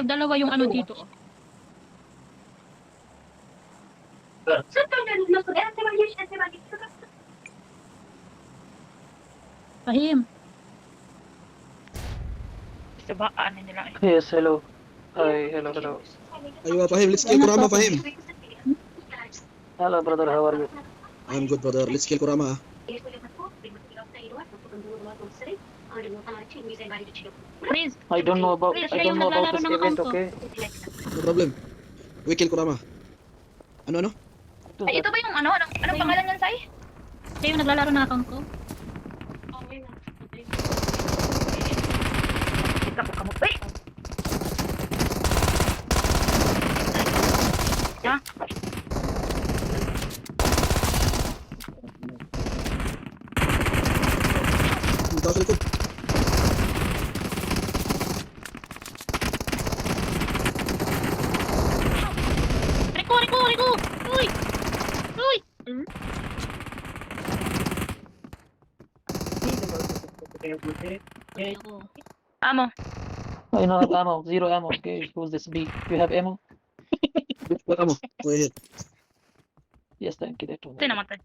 Dalawa yung ano dito. Fahim. Sa ba, ano nila eh. Yes, hello. Hi, hello. Aywa, Fahim. Let's kill Kurama, Fahim. Hello, brother, how are you? I'm good, brother. Let's kill Kurama. Please. I don't know about Please, I siya yung don't know about naglalaro this ng event, account ko. okay? No problem. We kill Kurama. Ano? Ay, ito ba yung ano? Anong pangalan yan, Sai? Siya yung naglalaro ng account ko. Ika po kamot. Uy! Ha? Ang tao sa likod. Riko! Uy! Uy! Ako. Amo. I don't have ammo, zero ammo. Okay, who's this B? You have ammo? What amo? Go ahead. Yes, thank you. That one. Ito namatay.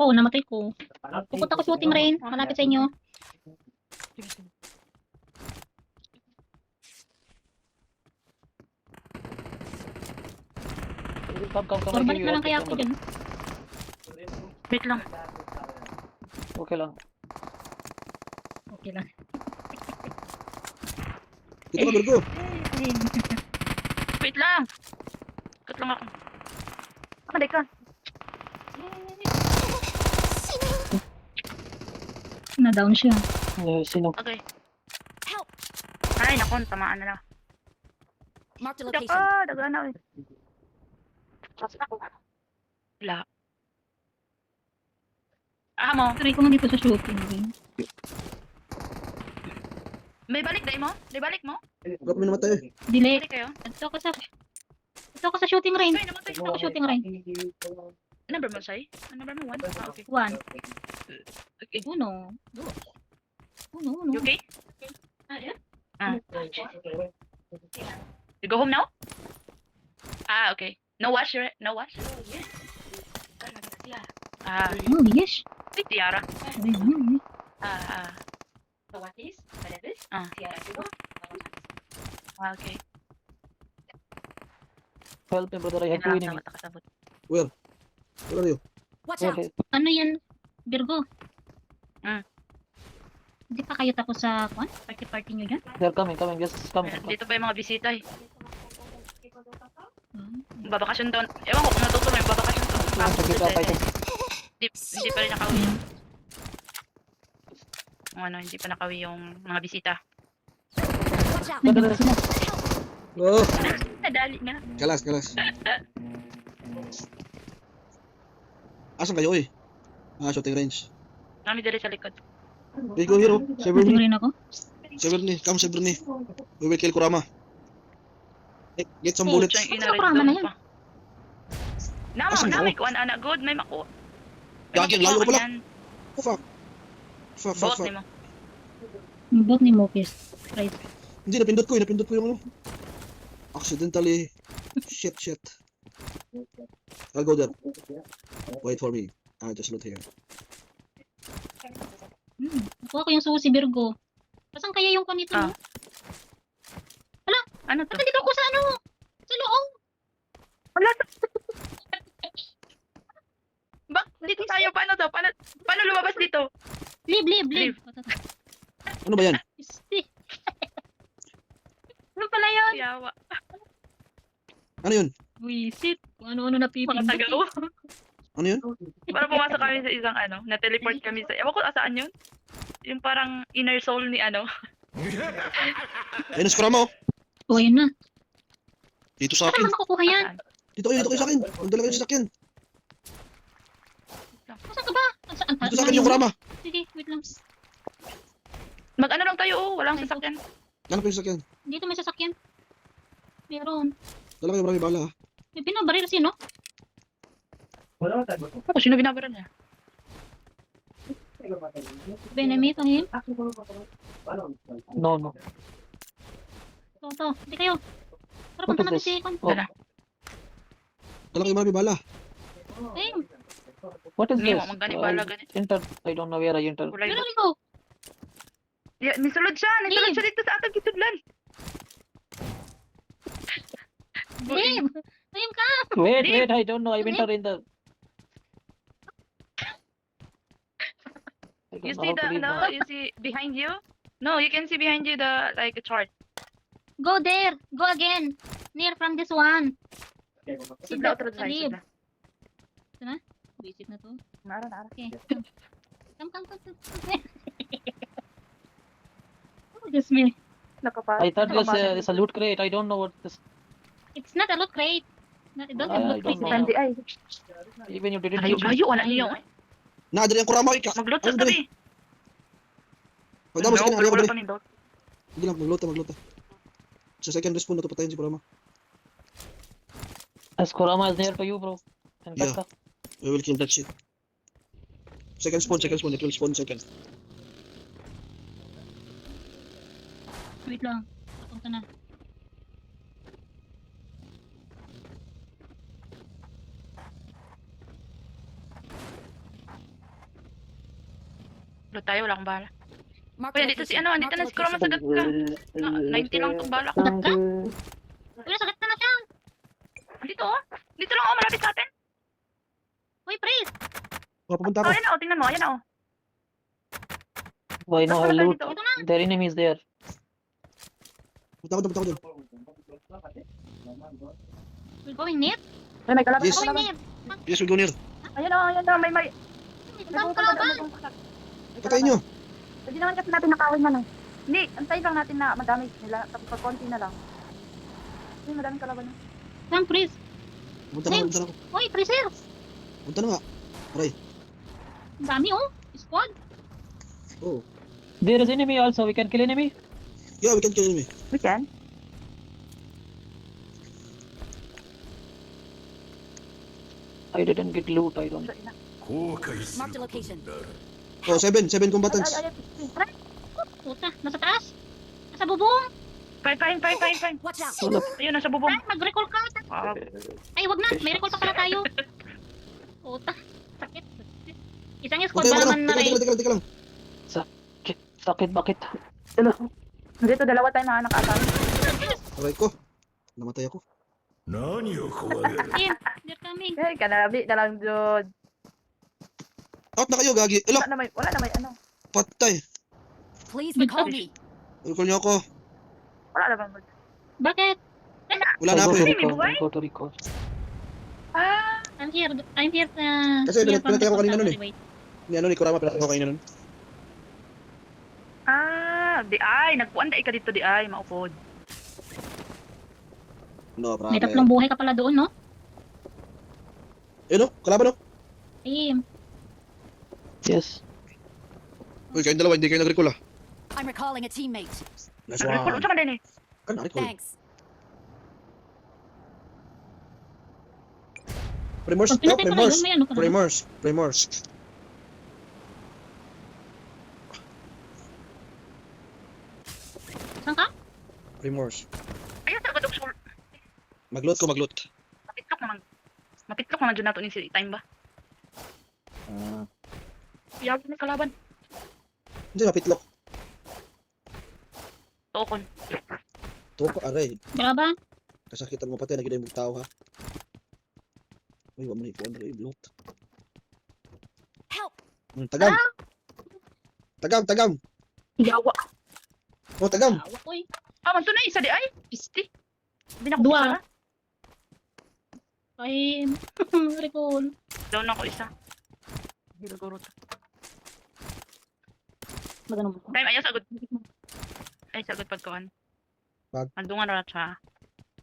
Oo, namatay ko. Pupunta ko shooting rain. Malapit sa inyo. Come. Or I balik give na you lang kaya outfit ako dyan. Wait lang. Okay lang. Okay lang. Dito ka, Virgo. Wait lang. Cut lang ako. Kamalay ka. Na-down siya. Sino? Okay. Ay, naku, tamaan na lang. Marked a Ito location. ka, dagana eh. Wala. Amo, Try ko nga dito sa shooting rain. may balik day mo? May balik mo? Huwag kami namatay. Delay. Balik kayo? Dito ko sa shooting rain. Ay, namatay. Dito ko shooting rain. Number mo, Sai? Number mo, 1? Ah, okay. 1. Okay. Uno. Uno. You okay? Ah. You go home now? Ah, okay. No wash, right? No wash? Ah, Oh, yes. wait, Tiara. Ayun. Ah, okay. Help me, brother. I have two enemies. Where are you? Watch out! Okay. Ano yan, Virgo? Mm. Hindi pa kayo tapos sa party nyo dyan? They're coming. Just come. Dito pa yung mga bisita eh. Hmm. Babakasyon doon. Ewan ko kung natutuloy yung babakasyon doon. Kita pa ito. Hindi pa rin nakawi. Ano, hindi pa nakawi yung mga bisita. Watch out! Nandito sila. Oh, Nadali na. kalas. Asan kayo, eh? Shooting range. Kami dali sa likod. Virgo, hero. Shooting Severny. rain ako. Severny. We will kill Kurama. Get some Oh, bullets. tiyang Saan nakarama na yan? Asan Namay ba? ko, anak good, may makuha. Gagin, layo ka pala. Yan. Oh, fuck. Bot ni mo. Yung bot ni Mokis. Right. Hindi, napindot ko yung ano. Accidentally. Shit. I'll go there. Wait for me. Just loot here. Nakuha ko yung susi, Virgo. Saan kaya yung kanito Ah. mo? Ano to? Nandito ako sa ano? Sa loob. Wala to. Bak, dito tayo. Paano to? Paano lumabas dito? Leave. Ano ba yan? Isti. Ano pala yun? Yawa. Ano yun? Wisit. Kung ano-ano na Mga pipindot. tagaw. Ano yun? Parang pumasok kami sa isang ano, na-teleport kami sa... Ewan ko saan yun. Yung parang inner soul ni ano. Ayun, si Kurama, oh. Oh, ayun na. Dito sa Saan akin. naman makukuha yan? Saan? Dito kayo sa akin. Magdala kayo sa sakyan. Saan ka ba? Saan? Dito sa akin yung Kurama. Sige, wait lang. Mag-ano lang tayo, oh. Walang sasakyan. Ganap kayo sa sakyan. Dito may sasakyan. Meron. Dala kayo, marami bala, ha. May binabaril sino? Oh, sino binabara niya? Benemy, Fahim? No. to. Hindi kayo. Para What punta is natin this? si Kon. Oh, Dala. Dala kayo, Mami, bala. Same. what is Hindi this? mo magani bala gani. Enter. I don't know where I enter. Kulay Pero ba? Rico. Yeah, misulod siya. Nisulod siya dito sa atong kitudlan. Same. Same ka. Wait, Dave. wait, I don't know. I enter in the. I don't You know see how to the read no? now. You see behind you? No, you can see behind you the like a chart. Go there. Go again. Near from this one. See Sudla, the otro side, leave. sudla. Visit na to. Nara, nara. Okay. Come. Oh, this me. I thought this is a loot crate. I don't know what this. It's not a loot crate. Not, it doesn't I look don't crate know. there. Ay, Even you didn't layo, give me. layo, wala niyo. Na, dali ang kurama. Maglot sa Ano, dali. tabi. Pagdamos ka na, wala dali. pa ni Dot. Sige lang, magluta. Sa second respawn, natupatayin si kurama. As Kurama is near to you, bro. And Yeah. Kaka. We will kill that shit. Second spawn. It will spawn second. Wait lang. Papunta na. Lot tayo, wala akong bala. Marked Kuya, a dito si location. ano, dito Marked na a si Kurama sa location. gat ka. 90 lang itong bala ko. Sagat ka? Uy, sagat ka na siya. Dito oh. Dito lang oh, malapit sa atin. Uy, Pris. Oh, pupunta Oh, ako. ayan oh, tingnan mo, ayan oh. Why no? I Wala tayo loot. dito. Ito na. Their enemy is there. Punta ako doon. We're going near. Ay, may kalaban. Yes. Going near. Yes, we go near. Ayan oh, may May isang kalaban. Patayin nyo. Hindi naman kasi natin nakawin man oh. Hindi, antayin lang natin na madami nila. Tapos pag konti na lang. Ay, madaming kalaban. Saan, Pris? Punta na ako. Uy, Pris here. Punta na nga. Ang dami oh. Squad. Oh. There is enemy also. We can kill enemy. Yeah, we can kill enemy. We can. I didn't get loot. I don't. Marked a location. Oh, seven combatants. Puta, nasa taas. Nasa bubong. Fine. Watch out. Ayun, nasa bubong. Ay, mag-recall ka. Ah, Ay, wag na. May recall pa pala tayo. Puta. Sakit. Isang squad Okay, ba wala. naman na rin? Teka lang. Sakit, bakit? dito dalawa tayo na nakaasawa. Aray ko. Namatay ako. Here, they're coming. Hey, kanarabi na lang, Jod. Out na kayo, gagi. Ilo, Wala na may ano. patay. Please recall me. Recall niyo ako. Wala na bang Bakit? Wala na ako Go to eh. recall. buhay? Go to recall. Ah, I'm here. Kasi here pinatay ako kanina nun eh. Wait. Ni ano ni Kurama, pinatay ako kayo nun. di ay. Nagpuan da ka dito, di ay. Maupod. No, May problem. tatlong buhay ka pala doon, no? Yun o, kalaban o. Team. Yes. Uy, kayong dalawa, hindi kayo nag-recall ah. I'm recalling a teammate. Nice Nag-recall. one. Unsa man din eh. Kan, recall. Thanks. Primors, Pag pinatay pa na yun, may ano ka na. Primors. Saan ka? Primors. Ayun, sa gadok sul. Magloot ko, magloot. Mapitlok naman. Mapitlok naman dyan nato ni si time ba? Iyag ni kalaban. Hindi, mapitlok. Tuokon. Tuwa ko, aray. Grabe. Kasakitan mo pati, nagiging mong tao ha. Uy, wala mo na ipuan, aray, bloat. Help. Tagam. Tagam. Yawa. Oh, tagam. Awa ko eh. Ah, man to na isa di ay. Isti. Hindi na ako Dua. isa. Ay, recall. Down ako isa. Hilguro to. Magano mo? Time ayaw sagod. Ay sagod pagkuan. Pag? Andungan ra siya.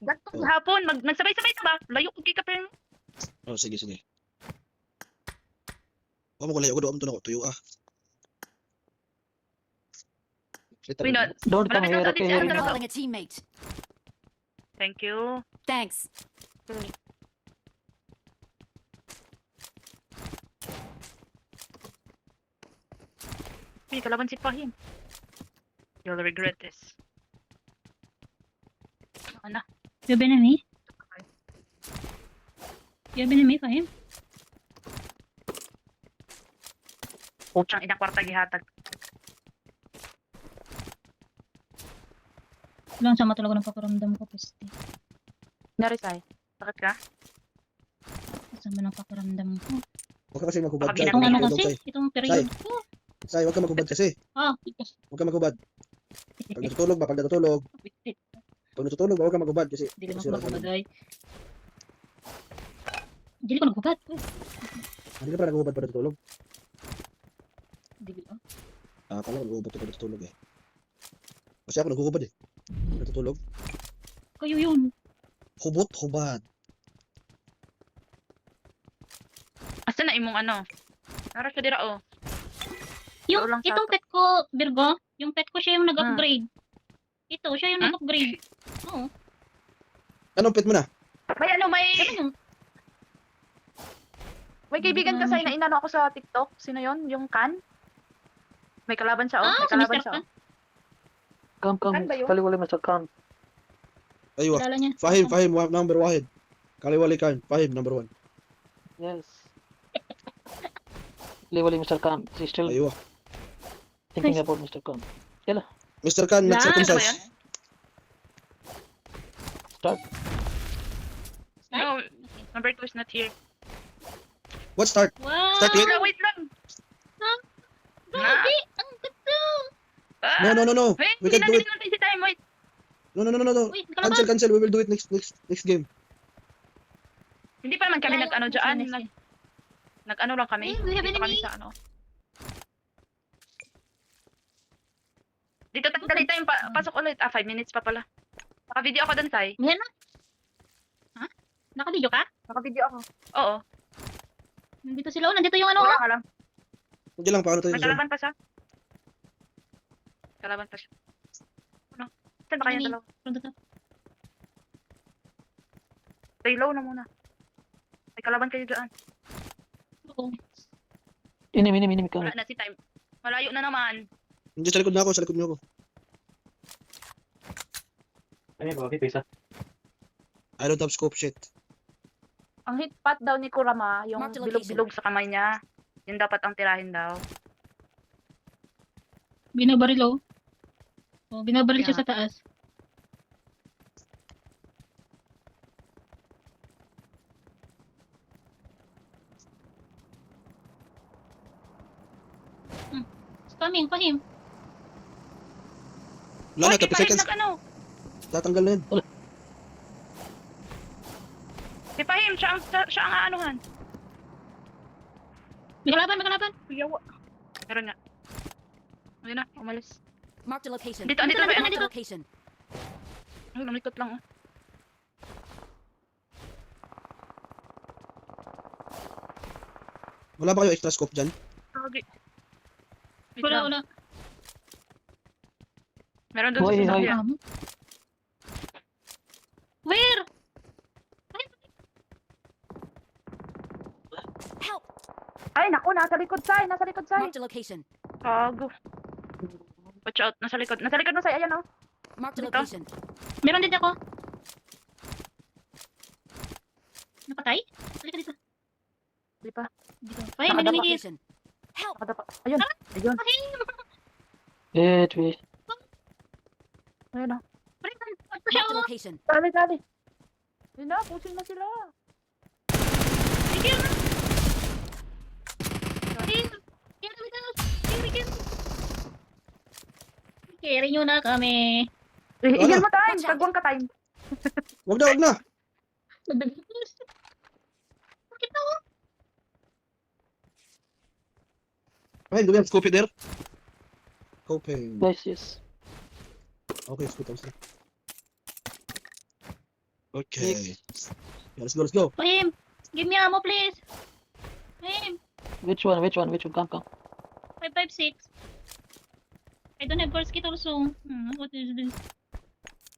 Gatong Oh. hapon nagsabay-sabay ta ba? Layo ko kay ka pero Oh, sige. Huwag mo ko layo ko doon to na ko, tuyo ah. Later. Uy, no. Don't come Malapit here. na Okay, tayo here sa we go. Recalling a teammate. Thank you. Thanks. Uy, kalaban si Pahim. You'll regret this. Ano? You have enemy? You have enemy, Fahim? Putsang ina kwarta gihatag. Lang sama talaga ng pakiramdam ko, peste. Nari say. Sakit ka? Sama ng pakiramdam ko. Huwag ka kasi maghubad. Baka Say, Itong ano tulog, kasi, Say. itong period ko. Say, huwag ka maghubad kasi. Ah, Huwag ka maghubad. Pag natutulog ba? Pag natutulog. Pag natutulog ba? Huwag ka maghubad kasi. Dili mo masira ko ka naghubad naman. ay. Dili ko naghubad. Hindi ka pa naghubad pag natutulog. Dili ko. Akala ko naghubad ka pag natutulog eh. Kasi ako naghubad eh. Natutulog. Kayo yun. Hubot, hubad. Asa na imong ano? Nara siya dira oh. Yung, lang sa itong ato. pet ko, Virgo, yung pet ko siya yung nag-upgrade. Ito, siya yung Hmm? nag-upgrade. Oo. Anong pet mo na? May ano, may... Ano yung, May kaibigan ka say na inano ako sa TikTok. Sino yon? Yung Kan? May kalaban siya oh. ah, May si kalaban Mr. siya Khan. oh. Come, Kan ba yun? kaliwali Mr. Khan. Aywa. Kilala niya. Fahim, number 1. Kaliwali kan. Fahim, number 1. Yes. Kaliwali Mr. Khan. She's still Aywa. thinking Nice. about Mr. Khan. Mr. Khan, not Yan, ano ba yan? circumcised. Start. No, number 2 is not here. What start? Wow! Start with? Wait lang! Grabe! Ang ganda! Ah! No. Wait, We hindi can do it. natin si time. Wait. No. Wait, kalaban! Cancel. We will do it next game. Hindi pa naman kami Wala, nag-ano yung dyan. SNS. Nag-ano lang kami. Eh, we have Dito kami enemy. sa ano. Dito tayo, dali tayo, pasok ulit. 5 minutes pa pala. Naka-video ako dun, Sai. Yan na. Ha? Naka-video ka? Naka-video ako. Oo. Nandito sila. Oh, nandito yung ano. Wala Oh. ka lang. Hindi lang, paano tayo May sa zone? kalaban pa siya. Kalaban pa siya. Ano? Saan ba kayo Enemy. dalawa? Nandito. Stay low na muna. May kalaban kayo dyan. Oo. Enemy kami. Wala na si time. Malayo na naman. Hindi, sa likod na ako. Sa likod niyo ako. Ano ba? Pisa. I don't have scope shit. Ang hit pot daw ni Kurama, yung Mark the bilog-bilog sa kamay niya. Yun dapat ang tirahin daw. Binabaril oh. Oh, binabaril siya Kaya sa taas. Coming, Fahim. Wala na, Okay, 30 seconds. Fahim, ano? Tatanggal na yun. Si Fahim, siya ang aanuhan. May kalaban. Yawa. Meron nga. Ayun na, umalis. Marked a location. Dito, andito ba? Marked Andito. a location. Ay, namikot lang oh. Wala ba kayo extra scope dyan? Okay. Wait Wala, lang. wala. Meron doon sa Hoy, hoy. sasakyan. Where? Help! Ay, naku, nasa likod, Sai. Nasa likod, Sai. Marked a location. Gago. Watch out. Nasa likod. Nasa likod mo, Sai. Ayan oh. Marked a Dito. location. Meron din ako. Napatay? Halika dito. Di pa. Dito. Fahim, may Marked a nanihit. location. Help! Nakadapa. Ayun. Ayun. Fahim! Wait. Ayun oh. Fahim, ano siya Marked a oh? location. Dali. Yun na, pusin na sila. Sige na. Fahim! Sige. Carry nyo na kami. Igil mo time. Watch out. Tagwang ka time. Wag na. Bakit ako? Fahim, do we have scope there? Scoping. Guys, yes. Okay, scope tapos na. Okay. Yeah, let's go. Fahim, give me ammo please. Fahim, Which one? Come. 556. I don't have first kit also. What is this?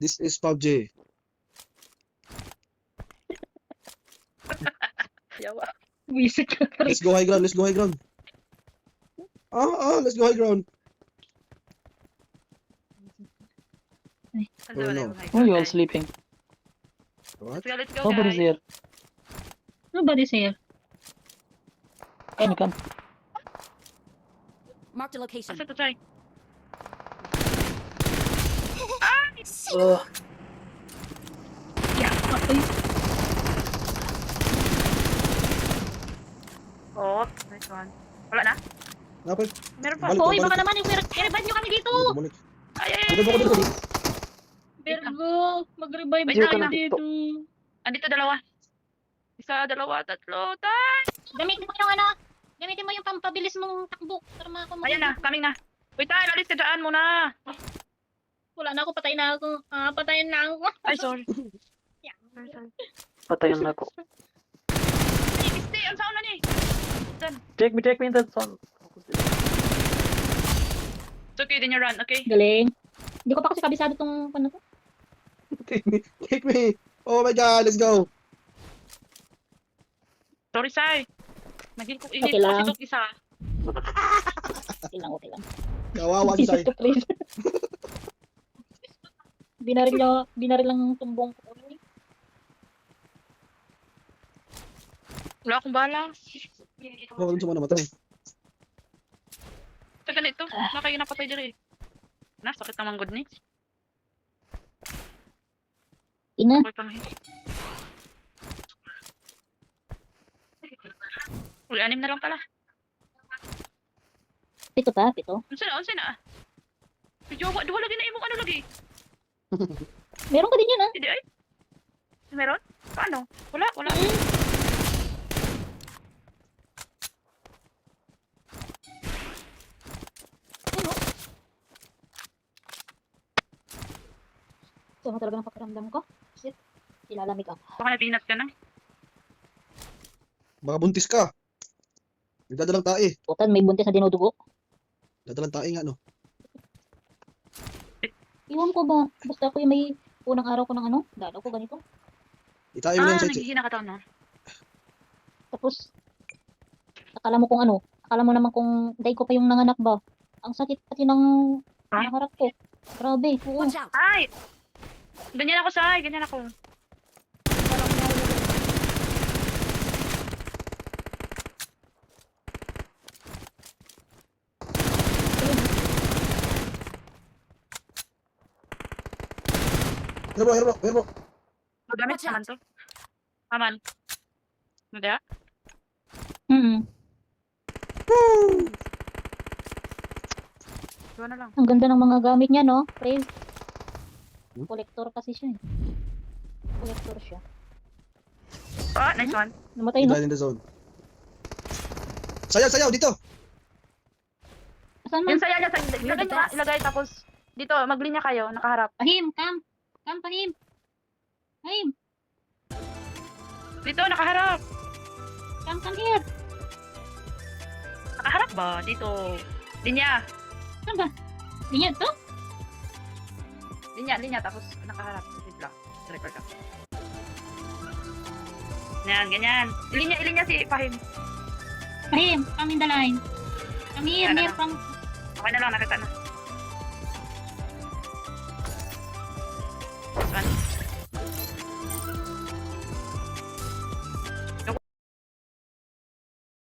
This is PUBG. Yawa. Visit ka pa rin. Let's go high ground. Let's go high ground. Hello, no. Why are you all sleeping? What? Let's go, Nobody's guys. here. Nobody's here. Come. Marked a location. Asa to, Chay? Yeah, okay. Oh, nice one. Wala na? Napay. Meron pa. Balik, Hoy, balik. baka naman yung i-revive nyo kami dito. Bumalik. Ay, ay, Dito, dito, dito. Virgo, mag-revive Wait nyo lang, kami wait dito. andito dalawa. Isa, dalawa, tatlo, tay! Gamitin mo yung ano, gamitin mo yung pampabilis mong takbo para makakuha. Ayan na, coming na. Wait, tay, alis ka dyan muna. Wala na ako, patay na ako. Patayin na ako. Ay, sorry. Yeah. Sorry. Patayan na ako. Ay, stay, ang sauna ni. Take me in that zone. It's okay, then you run, okay? Galing. Hindi ko pa kasi kabisado tong ano to. Take me. Take me. Oh my God, let's go. Sorry, Sai. Naging kong Okay init lang. kasi itong isa. Okay lang. Kawawa si Sai. Isip to please. Binaril lang yung tumbong ko. Wala akong bala. Ako dun sa mga namatay. Sa ganito, na kayo napatay diri. Na, sakit naman good ni. Ina, Okay kami. Uy, 6 na lang pala. pito pa, pito. Unsa na? Medyo, duha lagi na imong ano lagi. Meron ka din yun ah. Hindi ay. Meron? Paano? Wala. Sama talaga ng pakiramdam ko. Shit. Ilalamig ako. Baka nabinat ka na. Baka buntis ka. Nagdadalang tae. Putan, may buntis na dinudugo. Dadalang tae nga, no? Iwan ko ba? Basta ako yung may unang araw ko ng ano. Dalaw ko ganito. Itae mo lang sa naghihina ka daw na. Tapos, akala mo kung ano. Akala mo naman kung day ko pa yung nanganak ba. Ang sakit pati ng Ha? harap ko. Grabe. Oo. Watch out. Ay! Ganyan ako, Sai. Ganyan ako. Herbo. Magamit Watch naman to. Aman. Nada? Mm. Diba na lang. Ang ganda ng mga gamit niya, no? Praise. Hmm? Collector kasi siya eh. Collector siya. Oh, nice one. Namatay, no? Died in the zone. Sayaw, dito. Saan man? Yung saya niya, ilagay niya, ilagay tapos dito, maglinya kayo, nakaharap. Pahim, kam. Kam, pahim. Pahim. Dito, nakaharap. Come here. Nakaharap ba? Dito. Linya. Saan ba? Ganyan to? Linya, tapos nakaharap. Wait lang. Record lang. Yan, ganyan. Ilinya si Fahim. Pahim, come in the line. Come here, Ano near na? from... Okay na lang, nakita na. This one.